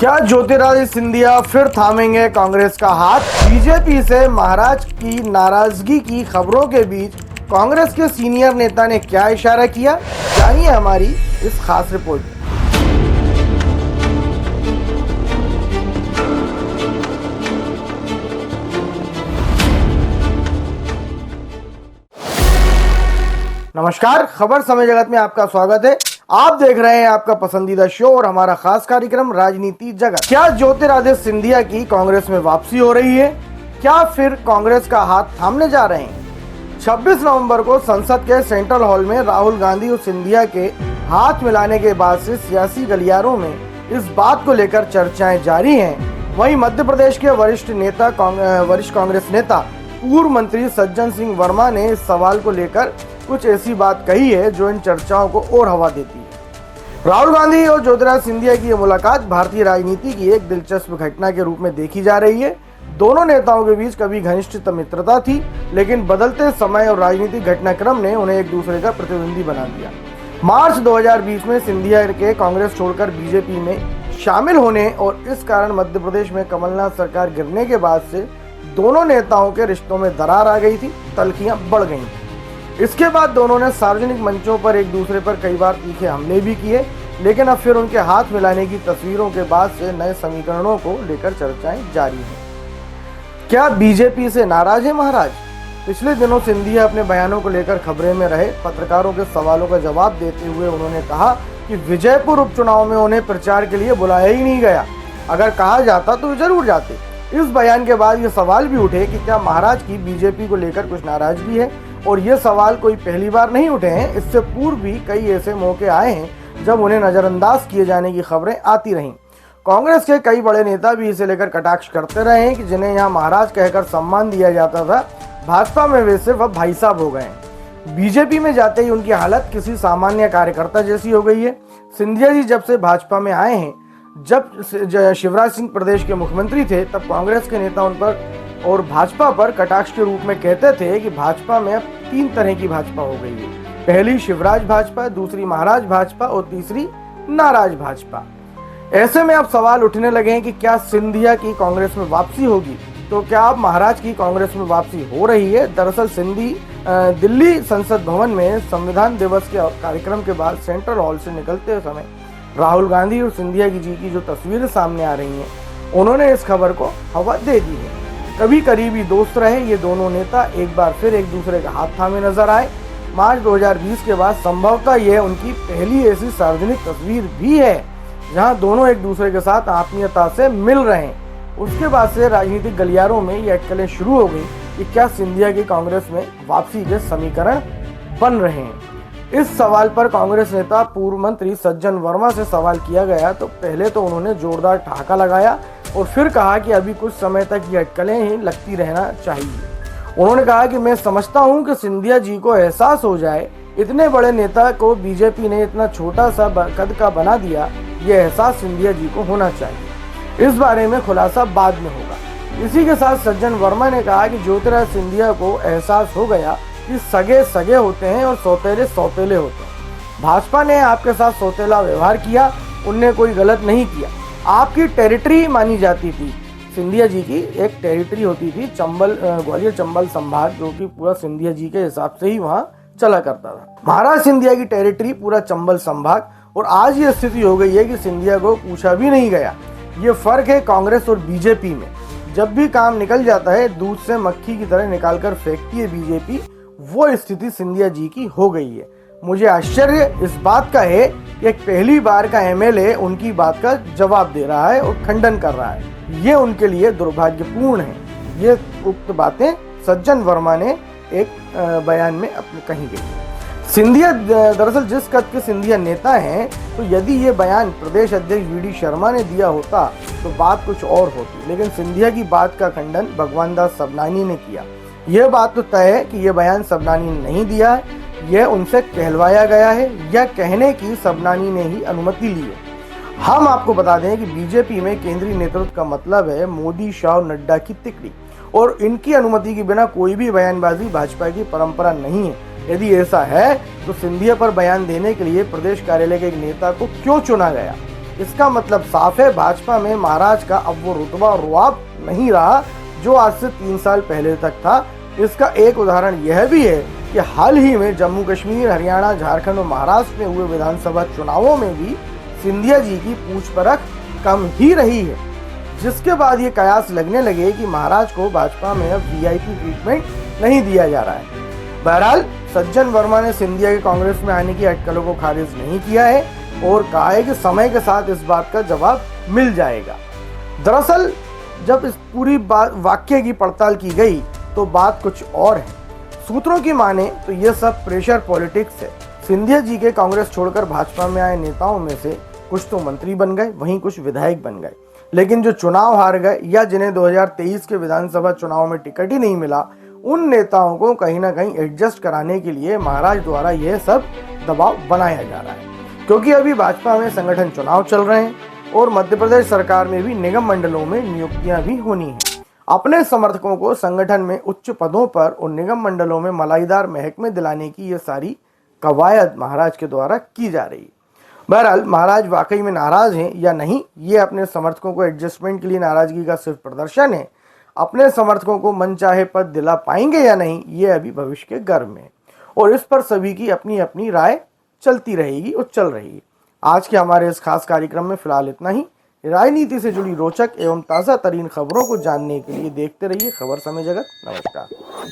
क्या ज्योतिरादित्य सिंधिया फिर थामेंगे कांग्रेस का हाथ? बीजेपी से महाराज की नाराजगी की खबरों के बीच कांग्रेस के सीनियर नेता ने क्या इशारा किया, जानिए हमारी इस खास रिपोर्ट में। नमस्कार, खबर समय जगत में आपका स्वागत है। आप देख रहे हैं आपका पसंदीदा शो और हमारा खास कार्यक्रम राजनीति जगत। क्या ज्योतिरादित्य सिंधिया की कांग्रेस में वापसी हो रही है? क्या फिर कांग्रेस का हाथ थामने जा रहे हैं? 26 नवंबर को संसद के सेंट्रल हॉल में राहुल गांधी और सिंधिया के हाथ मिलाने के बाद से सियासी गलियारों में इस बात को लेकर चर्चाएं जारी हैं। वहीं मध्य प्रदेश के वरिष्ठ कांग्रेस नेता पूर्व मंत्री सज्जन सिंह वर्मा ने इस सवाल को लेकर कुछ ऐसी बात कही है जो इन चर्चाओं को और हवा देती है। राहुल गांधी और ज्योतिरादित्य सिंधिया की यह मुलाकात भारतीय राजनीति की एक दिलचस्प घटना के रूप में देखी जा रही है। दोनों नेताओं के बीच कभी घनिष्ठ मित्रता थी, लेकिन बदलते समय और राजनीतिक घटनाक्रम ने उन्हें एक दूसरे का प्रतिद्वंदी बना दिया। मार्च 2020 में सिंधिया के कांग्रेस छोड़कर बीजेपी में शामिल होने और इस कारण मध्य प्रदेश में कमलनाथ सरकार गिरने के बाद से दोनों नेताओं के रिश्तों में दरार आ गई थी, तल्खियां बढ़ गई थी। इसके बाद दोनों ने सार्वजनिक मंचों पर एक दूसरे पर कई बार तीखे हमले भी किए, लेकिन अब फिर उनके हाथ मिलाने की तस्वीरों के बाद से नए समीकरणों को लेकर चर्चाएं जारी हैं। क्या बीजेपी से नाराज है महाराज? पिछले दिनों सिंधिया अपने बयानों को लेकर खबरें में रहे। पत्रकारों के सवालों का जवाब देते हुए उन्होंने कहा कि विजयपुर उपचुनाव में उन्हें प्रचार के लिए बुलाया ही नहीं गया, अगर कहा जाता तो जरूर जाते। इस बयान के बाद ये सवाल भी उठे कि क्या महाराज की बीजेपी को लेकर कुछ नाराजगी है, और ये सवाल कोई पहली बार नहीं उठे हैं। इससे पूर्व भी कई ऐसे मौके आए हैं जब उन्हें नजरअंदाज किए जाने की खबरें आती रहीं। कांग्रेस के कई बड़े नेता भी इसे लेकर कटाक्ष करते रहे हैं कि जिन्हें यहाँ महाराज कहकर सम्मान दिया जाता था, भाजपा में वे सिर्फ अब भाई साहब हो गए हैं। बीजेपी में जाते ही उनकी हालत किसी सामान्य कार्यकर्ता जैसी हो गई है। सिंधिया जी जब से भाजपा में आए हैं, जब शिवराज सिंह प्रदेश के मुख्यमंत्री थे, तब कांग्रेस के नेता उन पर और भाजपा पर कटाक्ष के रूप में कहते थे कि भाजपा में अब 3 तरह की भाजपा हो गई है। पहली शिवराज भाजपा, दूसरी महाराज भाजपा और तीसरी नाराज भाजपा। ऐसे में अब सवाल उठने लगे हैं कि क्या सिंधिया की कांग्रेस में वापसी होगी, तो क्या अब महाराज की कांग्रेस में वापसी हो रही है? दरअसल दिल्ली संसद भवन में संविधान दिवस के कार्यक्रम के बाद सेंट्रल हॉल से निकलते समय राहुल गांधी और सिंधिया जी की जो तस्वीरें सामने आ रही हैं, उन्होंने इस खबर को हवा दे दी है। कभी करीबी दोस्त रहे ये दोनों नेता एक बार फिर एक दूसरे का हाथ थामे नजर आए। मार्च 2020 के बाद संभवतः यह उनकी पहली ऐसी सार्वजनिक तस्वीर भी है जहां दोनों एक दूसरे के साथ आत्मीयता से मिल रहे हैं। उसके बाद से राजनीतिक गलियारों में ये अटकलें शुरू हो गई कि क्या सिंधिया की कांग्रेस में वापसी के समीकरण बन रहे हैं। इस सवाल पर कांग्रेस नेता पूर्व मंत्री सज्जन वर्मा से सवाल किया गया तो पहले तो उन्होंने जोरदार ठहाका लगाया और फिर कहा कि अभी कुछ समय तक ये अटकलें ही लगती रहना चाहिए। उन्होंने कहा कि मैं समझता हूं कि सिंधिया जी को एहसास हो जाए, इतने बड़े नेता को बीजेपी ने इतना छोटा सा कद का बना दिया, ये एहसास सिंधिया जी को होना चाहिए। इस बारे में खुलासा बाद में होगा। इसी के साथ सज्जन वर्मा ने कहा कि ज्योतिरादित्य सिंधिया को एहसास हो गया कि सगे सगे होते हैं और सौतेले सौतेले होते हैं। भाजपा ने आपके साथ सौतेला व्यवहार किया, उनने कोई गलत नहीं किया। आपकी टेरिटरी मानी जाती थी, सिंधिया जी की एक टेरिटरी होती थी ग्वालियर चंबल संभाग, जो कि पूरा सिंधिया जी के हिसाब से ही वहाँ चला करता था। महाराज सिंधिया की टेरिटरी पूरा चंबल संभाग, और आज ये स्थिति हो गई है कि सिंधिया को पूछा भी नहीं गया। ये फर्क है कांग्रेस और बीजेपी में। जब भी काम निकल जाता है, दूध से मक्खी की तरह निकालकर फेंकती है बीजेपी। वो स्थिति सिंधिया जी की हो गई है। मुझे आश्चर्य इस बात का है कि एक पहली बार का एमएलए उनकी बात का जवाब दे रहा है और खंडन कर रहा है। ये उनके लिए दुर्भाग्यपूर्ण है। ये उक्त बातें सज्जन वर्मा ने एक बयान में अपने कही गई। सिंधिया दरअसल जिस कद के सिंधिया नेता हैं, तो यदि ये बयान प्रदेश अध्यक्ष वीडी शर्मा ने दिया होता तो बात कुछ और होती, लेकिन सिंधिया की बात का खंडन भगवान दास सबनानी ने किया। यह बात तो तय है कि यह बयान सबनानी ने नहीं दिया है, यह उनसे कहलवाया गया है, या कहने की सबनानी ने ही अनुमति ली है। हम आपको बता दें कि बीजेपी में केंद्रीय नेतृत्व का मतलब है मोदी, शाह, नड्डा की तिकड़ी, और इनकी अनुमति के बिना कोई भी बयानबाजी भाजपा की परंपरा नहीं है। यदि ऐसा है तो सिंधिया पर बयान देने के लिए प्रदेश कार्यालय के एक नेता को क्यों चुना गया? इसका मतलब साफ है, भाजपा में महाराज का अब वो रुतबा और रुआब नहीं रहा जो आज से 3 साल पहले तक था। इसका एक उदाहरण यह भी है कि हाल ही में जम्मू कश्मीर, हरियाणा, झारखंड और महाराष्ट्र में हुए विधानसभा चुनावों में भी सिंधिया जी की पूछ परख कम ही रही है, जिसके बाद ये कयास लगने लगे कि महाराज को भाजपा में अब वीआईपी ट्रीटमेंट नहीं दिया जा रहा है। बहरहाल सज्जन वर्मा ने सिंधिया के कांग्रेस में आने की अटकलों को खारिज नहीं किया है और कहा है कि समय के साथ इस बात का जवाब मिल जाएगा। दरअसल जब इस पूरी वाक्य की पड़ताल की गई तो बात कुछ और है। सूत्रों की माने तो ये सब प्रेशर पॉलिटिक्स है। सिंधिया जी के कांग्रेस छोड़कर भाजपा में आए नेताओं में से कुछ तो मंत्री बन गए, वहीं कुछ विधायक बन गए, लेकिन जो चुनाव हार गए या जिन्हें 2023 के विधानसभा चुनाव में टिकट ही नहीं मिला, उन नेताओं को कहीं ना कहीं एडजस्ट कराने के लिए महाराज द्वारा यह सब दबाव बनाया जा रहा है। क्योंकि अभी भाजपा में संगठन चुनाव चल रहे हैं और मध्य प्रदेश सरकार में भी निगम मंडलों में नियुक्तियां भी होनी है। अपने समर्थकों को संगठन में उच्च पदों पर और निगम मंडलों में मलाईदार महकमे दिलाने की ये सारी कवायद महाराज के द्वारा की जा रही है। बहरहाल महाराज वाकई में नाराज हैं या नहीं, ये अपने समर्थकों को एडजस्टमेंट के लिए नाराजगी का सिर्फ प्रदर्शन है। अपने समर्थकों को मनचाहे पद दिला पाएंगे या नहीं, ये अभी भविष्य के गर्भ में, और इस पर सभी की अपनी अपनी राय चलती रहेगी और चल रही है। आज के हमारे इस खास कार्यक्रम में फिलहाल इतना ही। राजनीति से जुड़ी रोचक एवं ताज़ा तरीन खबरों को जानने के लिए देखते रहिए खबर समय जगत। नमस्कार।